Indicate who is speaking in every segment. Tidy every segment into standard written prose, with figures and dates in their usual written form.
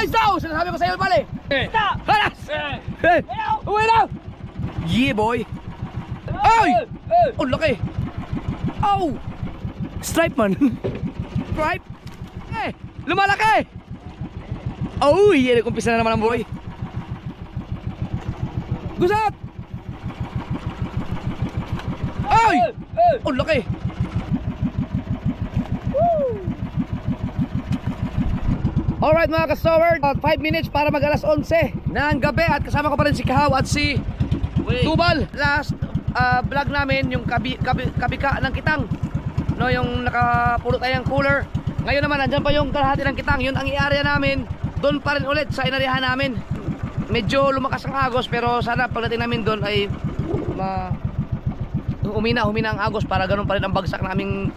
Speaker 1: Isaw! Sinasabi ko sa'yo, pare! Stop! Halas! Uwi na! Yeah, boy! Ay! Oh, laki! Oh! Stripe man! Stripe! Eh! Lumalaki! Oh, yeah! Nagkumpisa na naman ang boy! Gusat! Ay! Oh, laki! Alright mga ka-stoward, 5 minutes para mag alas 11 ng gabi at kasama ko pa rin si Kahaw at si Tubal. Last vlog namin yung kabika ng kitang, no, yung nakapulot tayong cooler. Ngayon naman andyan pa yung kalahati ng kitang, yun ang i-area namin. Doon pa rin ulit sa inarihan namin. Medyo lumakas ang agos pero sana pagdating namin doon ay humina ang agos para ganun pa rin ang bagsak naming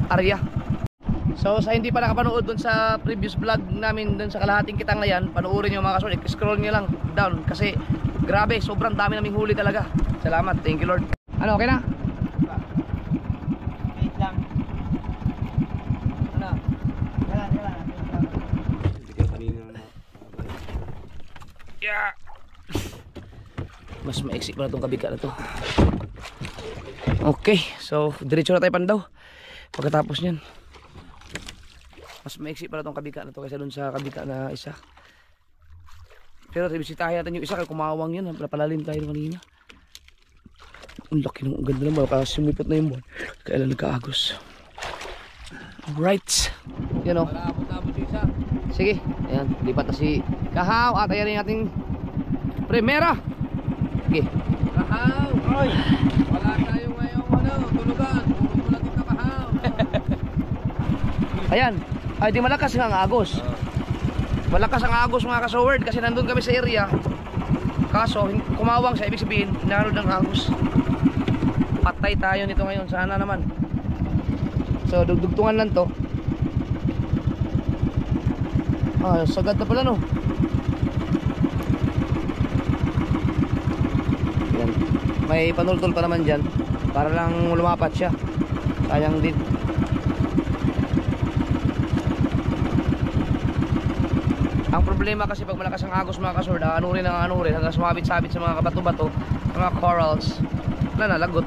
Speaker 1: area. So sa hindi pa nakapanood dun sa previous vlog namin dun sa kalahating kitang na yan, panoorin nyo mga kasunod, scroll nyo lang down kasi grabe, sobrang dami naming huli talaga. Salamat, thank you Lord. Ano, okay na?
Speaker 2: Wait lang. Ano? Kailan?
Speaker 1: Yeah. Mas maiksi pa na itong kabika na to. Okay, so diretso na tayo pandaw pagkatapos nyan. Mas maiksi pala itong kabika na to kaysa dun sa kabika na isa. Pero bisitahin natin yung isa kaya kumawang yun. Napalalim tayo kanina. Ang laki ng ganda naman. Kasi sumipot na yung buwan. Kailan nagkaagos. Alright. Yan o. Sige. Ayan. Lipat na si Kahaw. At ayan yung ating Primera. Sige.
Speaker 2: Kahaw! Oy! Wala tayo ngayong tulugan. Puro lang yung Kahaw.
Speaker 1: Ayan. Ay di malakas nga ang agos. Malakas ang agos mga ka-soward kasi nandun kami sa area. Kaso kumawang siya, ibig sabihin hinarod ng agos. Patay tayo nito ngayon, sana naman. So dugtungan lang to. Ah, sagad na pala no. Yan. May panultol pa naman dyan para lang lumapat siya. Sayang din. Ang problema kasi pag malakas ang agos mga kasword, anurin hanggang sumabit-sabit sa mga kabato-bato, mga corals. Wala na, lagot.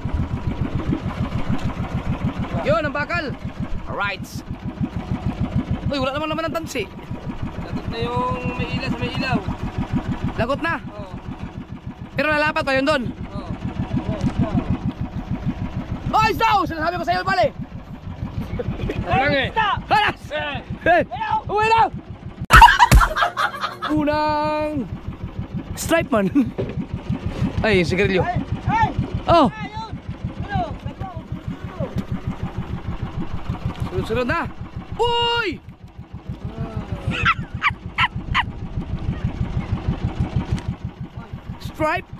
Speaker 1: Yun, ang bakal. Alright. Uy, wala naman ang tansi.
Speaker 2: Lagot na yung may ilaw sa may ilaw.
Speaker 1: Lagot na?
Speaker 2: Oo.
Speaker 1: Pero nalapat pa yun doon?
Speaker 2: Oo.
Speaker 1: Oh, isaw! Sinasabi ko sa'yo, pare!
Speaker 2: Stop!
Speaker 1: Halas! Uwi na! Unang stripe man. Ay, sigarilyo. Oh. Sunod na. Uy! Stripe.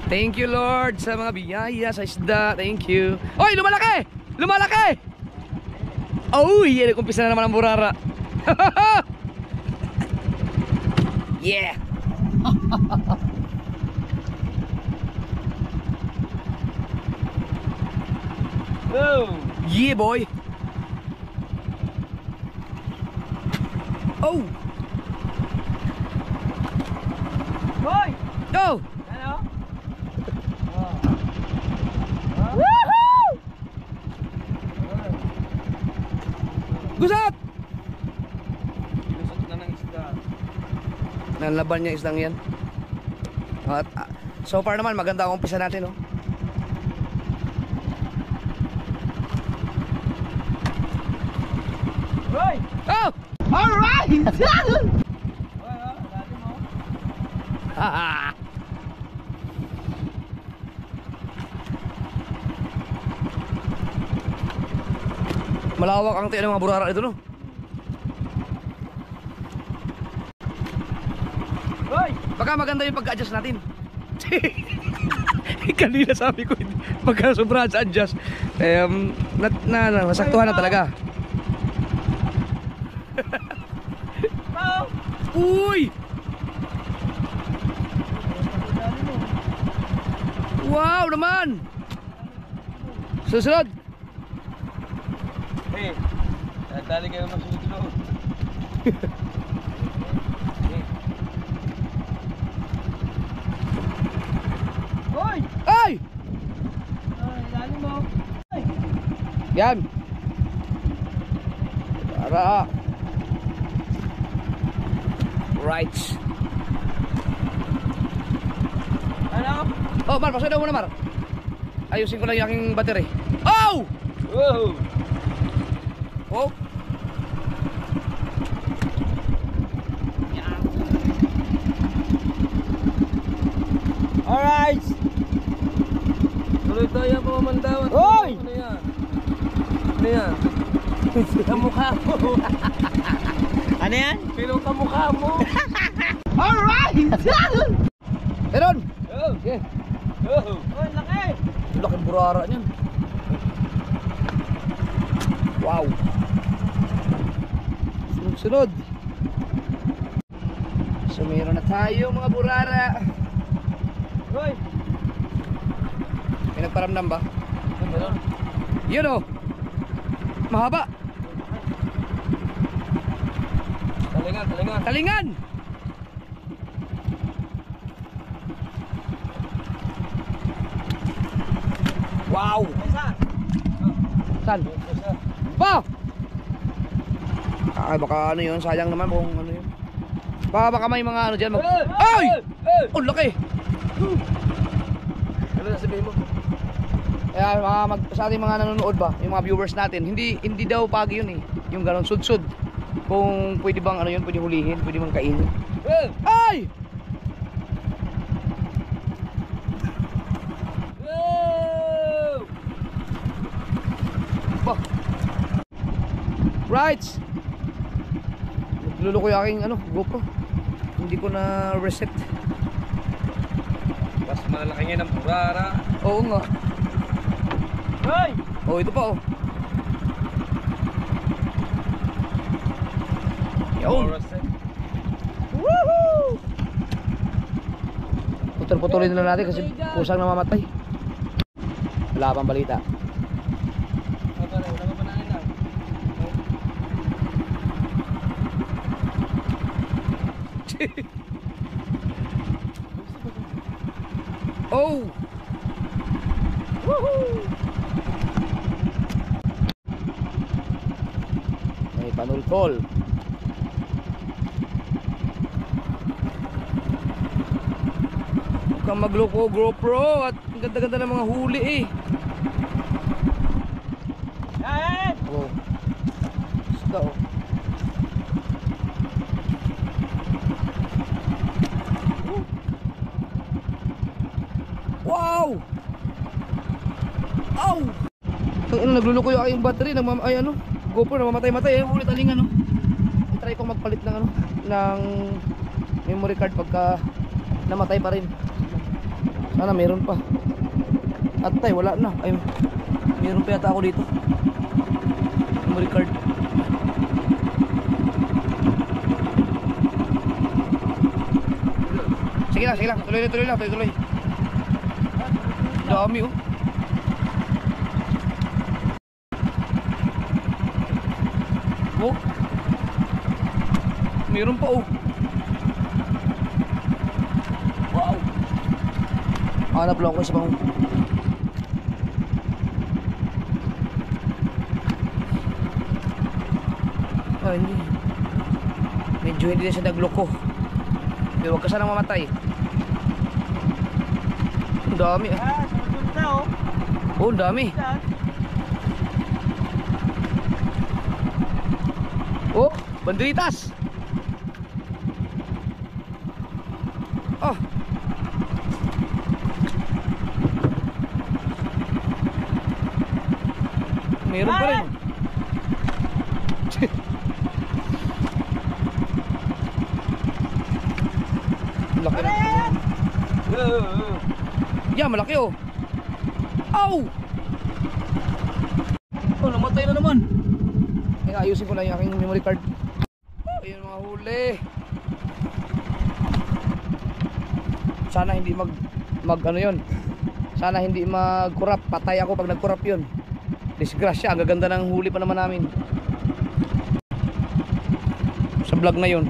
Speaker 1: Thank you Lord sa mga biyaya sa isda. Thank you. Oy, lumalaki! Lumalaki! Oh, yeah, nagkumpisa na naman ang burara. Yeah.
Speaker 2: Oh.
Speaker 1: Yeah, boy. Oh.
Speaker 2: Hoy!
Speaker 1: Oh.
Speaker 2: Ano?
Speaker 1: Woohoo! Gusat!
Speaker 2: Lusot na ng isda.
Speaker 1: Nalaban niya isdang yan. At so far naman maganda ang umpisa natin, oh.
Speaker 2: Hoy!
Speaker 1: Oh! Alright!
Speaker 2: Hoy, dati mo.
Speaker 1: Malawak ang tiyan ng mga burara ito, no?
Speaker 2: Hoy!
Speaker 1: Baka maganda yung pag-adjust natin. Kanina sabi ko, pagka sobra sa adjust, nasaktuhan na talaga. Uy! Wow naman! Susunod!
Speaker 2: Sige. Dali kayo magsunod-sunod.
Speaker 3: Hoy!
Speaker 1: Ay!
Speaker 3: Dali mo.
Speaker 1: Yan. Para. Right.
Speaker 3: Ano?
Speaker 1: Oh, Mar, pasok na muna, Mar. Ayusin ko lang yung aking battery. Oh!
Speaker 2: Wow!
Speaker 1: Oh!
Speaker 3: Alright!
Speaker 2: Tuloy tayo po mandawan.
Speaker 3: Hoy!
Speaker 2: Ano yan? Ano yan? Kamukha mo.
Speaker 3: Ano yan?
Speaker 2: Pero kamukha mo.
Speaker 3: Alright!
Speaker 1: Meron!
Speaker 2: Oh!
Speaker 1: Okay.
Speaker 2: Oh!
Speaker 3: Hoy, laki!
Speaker 1: Laking burara niyan. Wow! Sunod-sunod. So meron na tayo mga burara.
Speaker 3: Hoy!
Speaker 1: May nagparamdam ba?
Speaker 2: Meron.
Speaker 1: Yun oh! Mahaba!
Speaker 2: Talingan, talingan.
Speaker 1: Talingan! Wow!
Speaker 3: Isa!
Speaker 1: Saan?
Speaker 2: Isa.
Speaker 1: Pa! Ay baka ano yun, sayang naman kung ano yun. Baka may mga ano dyan mag... Ay!
Speaker 2: Ay!
Speaker 1: Oh, laki!
Speaker 2: Ano na sabihin mo?
Speaker 1: Kaya sa ating mga nanonood ba, yung mga viewers natin, hindi daw pagi yun eh. Yung ganon sud-sud. Kung pwede bang ano yun, pwede hulihin, pwede bang kainin. Ay!
Speaker 2: Wow!
Speaker 1: Ba? Right! Nagluluko yung aking ano, GoPro. Hindi ko na reset.
Speaker 2: Mas malaki ngayon ang burara.
Speaker 1: Oo nga.
Speaker 3: Hoy!
Speaker 1: Oh, ito pa oh. Yun. Woohoo! Putol-putulin na lang natin kasi kusang namamatay. Wala pang balita. Oh! Woohoo! May panulkol. Huwag kang magloko GoPro at ang ganda-ganda ng mga huli eh.
Speaker 3: Yan!
Speaker 1: Oh. Isda oh. Wow! Ow! Ang nagluluko yung aking battery, ay ano, GoPro namamatay-matay eh, ulit aling ano. I-try ko magpalit ng ano, ng memory card pagka namatay pa rin. Sana meron pa. At tay, wala na. Ay, meron pa yata ako dito. Memory card. Sige lang, tuloy lang. Dami oh. Oh. Meron pa oh. Wow. Hanap lang ako sa pang... Ah, hindi. Medyo hindi na siya nagloko. Pero huwag ka sanang mamatay. Ang dami ah.
Speaker 3: Ah, sunod na oh.
Speaker 1: Oh, ang dami.
Speaker 3: Yan.
Speaker 1: Oh, banderitas. Oh. Meron pa rin. Laki na. Yan, malaki oh. Ow! Oh, namatay na naman. Kaya ayusin ko lang yung aking memory card. Ayun mga huli. Sana hindi mag ano yun. Sana hindi mag-corrupt. Patay ako pag nag-corrupt yun. Disgrasya, ang gaganda ng huli pa naman namin sa vlog na yun.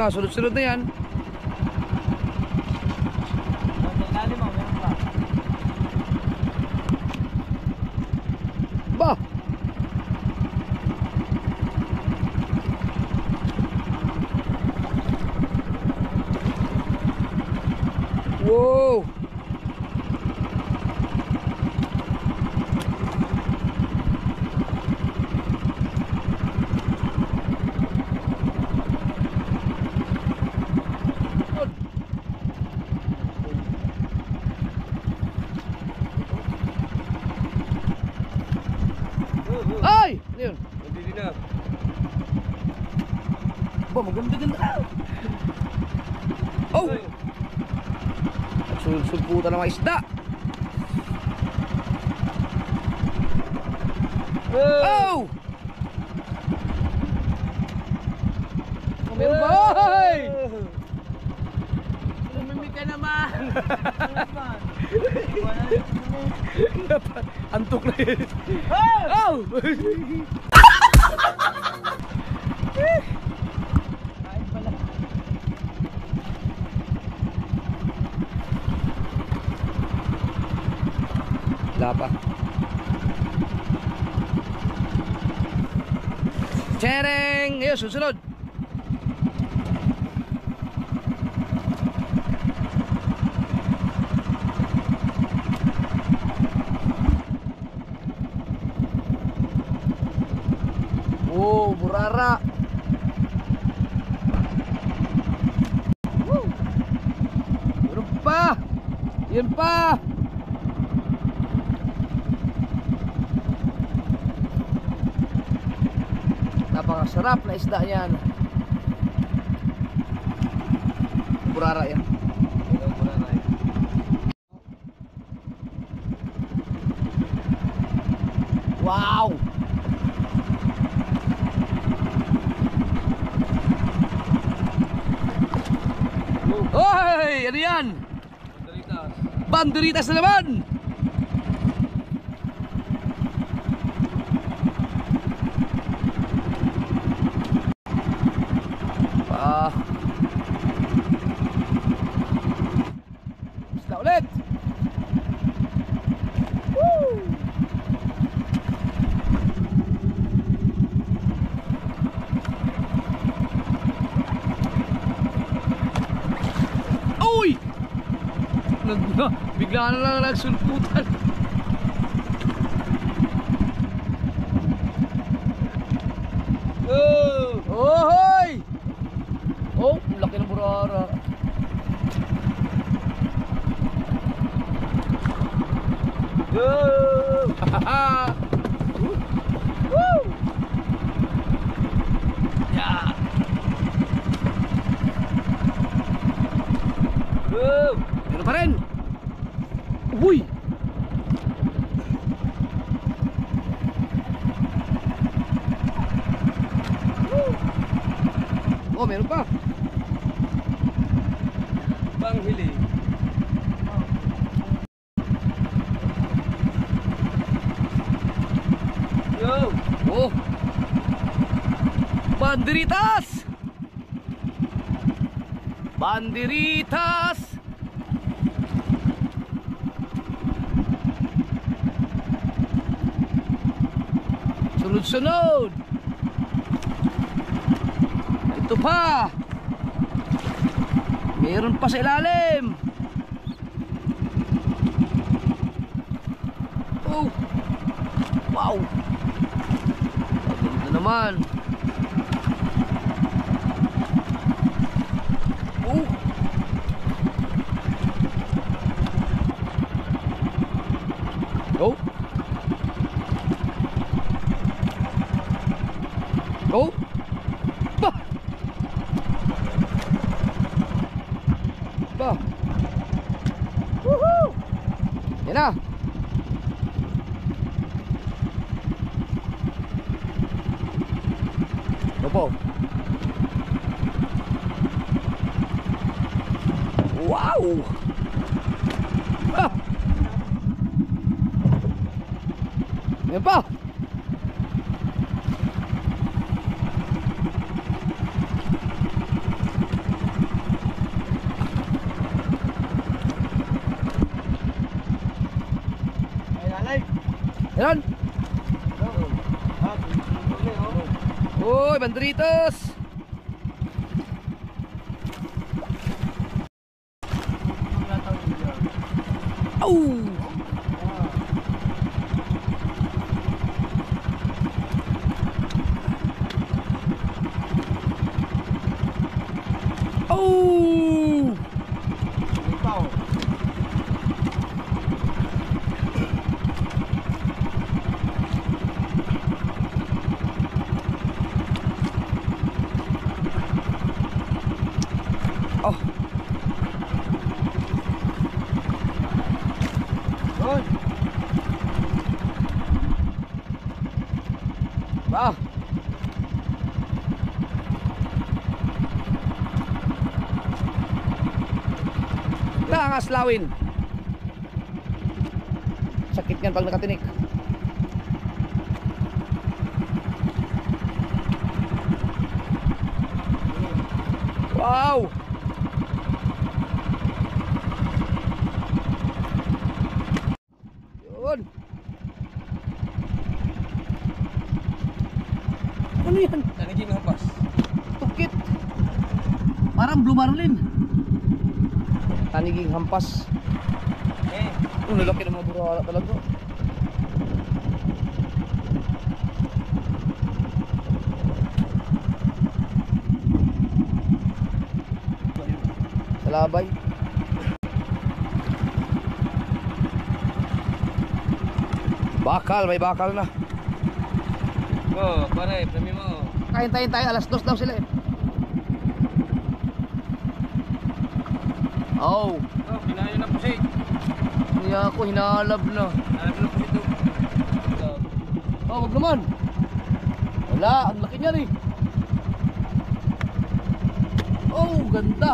Speaker 1: Sunod-sunod na yan.
Speaker 3: Sa ilalim mo, meron pa.
Speaker 1: Ba! Wow! Ay! Ano yun?
Speaker 2: Hindi na.
Speaker 1: Ba, maganda-ganda. Oh! Sulputan ng mga isda. Oh! Meron ba? Ay!
Speaker 3: Lumimik ka naman.
Speaker 1: Antok na yun.
Speaker 3: Oh!
Speaker 1: Oh!
Speaker 3: Kain pala.
Speaker 1: Wala pa. Chereng! Ayun, susunod. Oh, burara. Woo! Meron pa. Yan pa. Napakasarap na isda yan. Burara yan. Wow! Hoy! Ano yan? Banderitas na naman! Isda ulit! Woo! Uy! Bigla na lang nagsulputan.
Speaker 2: Oh!
Speaker 1: Oh, hoy! Oh, ang laki ng burara.
Speaker 2: Oh!
Speaker 1: Woo! Yeah!
Speaker 2: Oh!
Speaker 1: Meron pa rin! Uy! Oh, meron pa!
Speaker 2: Panghili. Yo!
Speaker 1: Oh! Banderitas! Banderitas! Sunod-sunod! Ito pa! Meron pa sa ilalim! Oh! Wow! Maganda naman! Oh! Oh! Oh! Ba! Ba! Woohoo! Yan na! Opo. Wow! Ah! Yan pa!
Speaker 3: Ay, lalay.
Speaker 1: Yan!
Speaker 3: Ah,
Speaker 1: Uy, banderitos! Au! Au!
Speaker 3: ikaw.
Speaker 1: Oh,
Speaker 3: Yun.
Speaker 1: wow! Ito ang aslawin. Sakit yan pag nakatinik. Wow! Yun. Ano yan?
Speaker 2: Naniging hampas.
Speaker 1: Tukit. Parang Blue Marlin. Taniging hampas.
Speaker 2: Eh,
Speaker 1: Ang lalaki ng mga burala talaga. Salabay. Bakal, may bakal na.
Speaker 2: oh, pare, premi mo.
Speaker 1: Kain tayo, alas 2 daw sila eh. Oh,
Speaker 2: Oh, kinain na po siya.
Speaker 1: hindi ako hinalab na.
Speaker 2: Alam na po ito.
Speaker 1: Oh, wag naman. Wala, ang laki niya rin. Oh, ganda.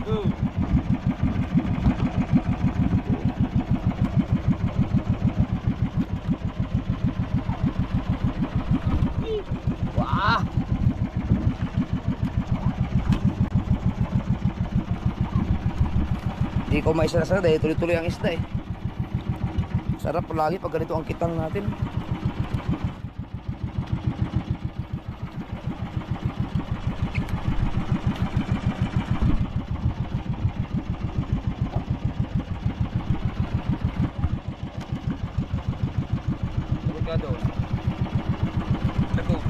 Speaker 2: Oh.
Speaker 1: Wah. Hindi ko maisara-sara dahil tuloy-tuloy ang isda eh. Sarap lagi pag ganito ang kitang natin.
Speaker 2: Lagot ka doon. Lagot.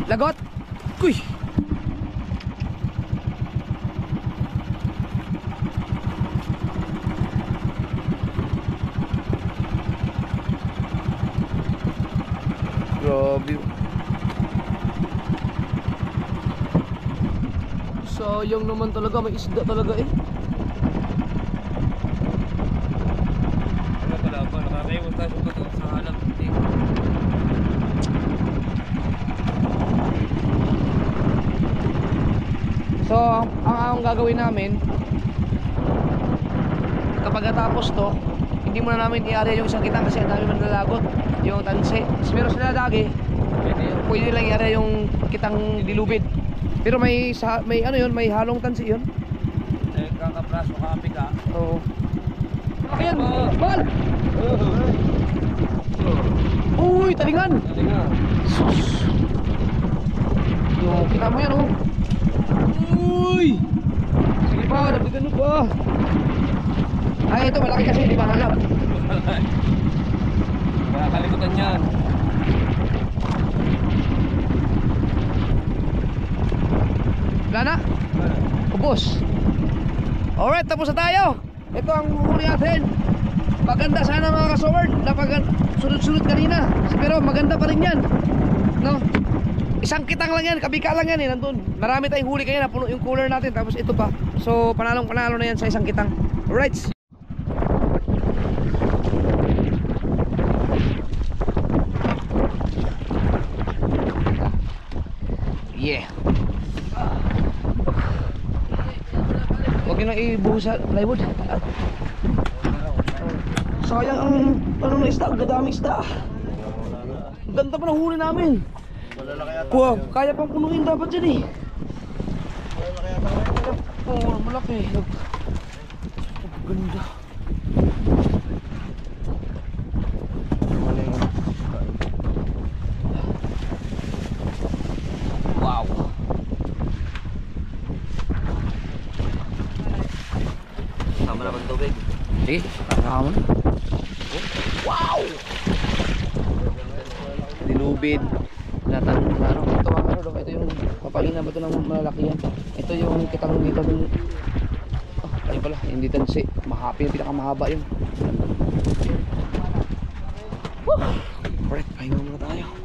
Speaker 1: Lagot. Kuy. Grabe. Sayang naman talaga, may isda talaga eh.
Speaker 2: Ano pala ba? Nakakaiwan tayo sa doon sa hanap. Hindi.
Speaker 1: So, ang gagawin namin kapag natapos to, hindi muna namin i-area yung isang kitang kasi ang dami man nalagot, yung tanse. Pero sila lagi,
Speaker 2: Pwede yun.
Speaker 1: pwede lang i-area yung kitang dilubid. Pero may ano yun, may halong tansi yun.
Speaker 2: Eh, kakapraso, kakapi ka.
Speaker 1: Oo. Ayan, bal! Uy, talingan!
Speaker 2: Dali nga.
Speaker 1: Sus! Yung kita mo yan oh. Uy! Sige pa, dagdagan mo pa. Ay, ito malaki kasi, di ba hanap?
Speaker 2: Makakalikutan yan.
Speaker 1: Wala na? Ubos. Alright, tapos na tayo. Ito ang huli natin. Maganda sana mga kasoward. Sunod-sunod kanina. Pero maganda pa rin yan. No? Isang kitang lang yan, kabika lang yan eh, nandun. Marami tayong huli kaya, napuno yung cooler natin. Tapos ito pa. So panalong panalo na yan sa isang kitang. Alright. Yeah. nyo na ibuhos sa plywood. Sayang ang ano na isda, ang gadaming isda. Ang ganda pa ng huli namin. Kuha, kaya pang punuin dapat dyan eh. Oo, malaki. Ganda. Wow.
Speaker 2: Sama naman tubig.
Speaker 1: Sige, kakama na. Wow! Dilubid. Natang, ano, ito ang ano daw, ito yung papangina ba ito ng malalaki yan. Ito yung kitang dito dun. Oh, ayun pala, hindi tansi. Mahapi yung pinakamahaba yun. Woo! Alright, pahinga muna tayo.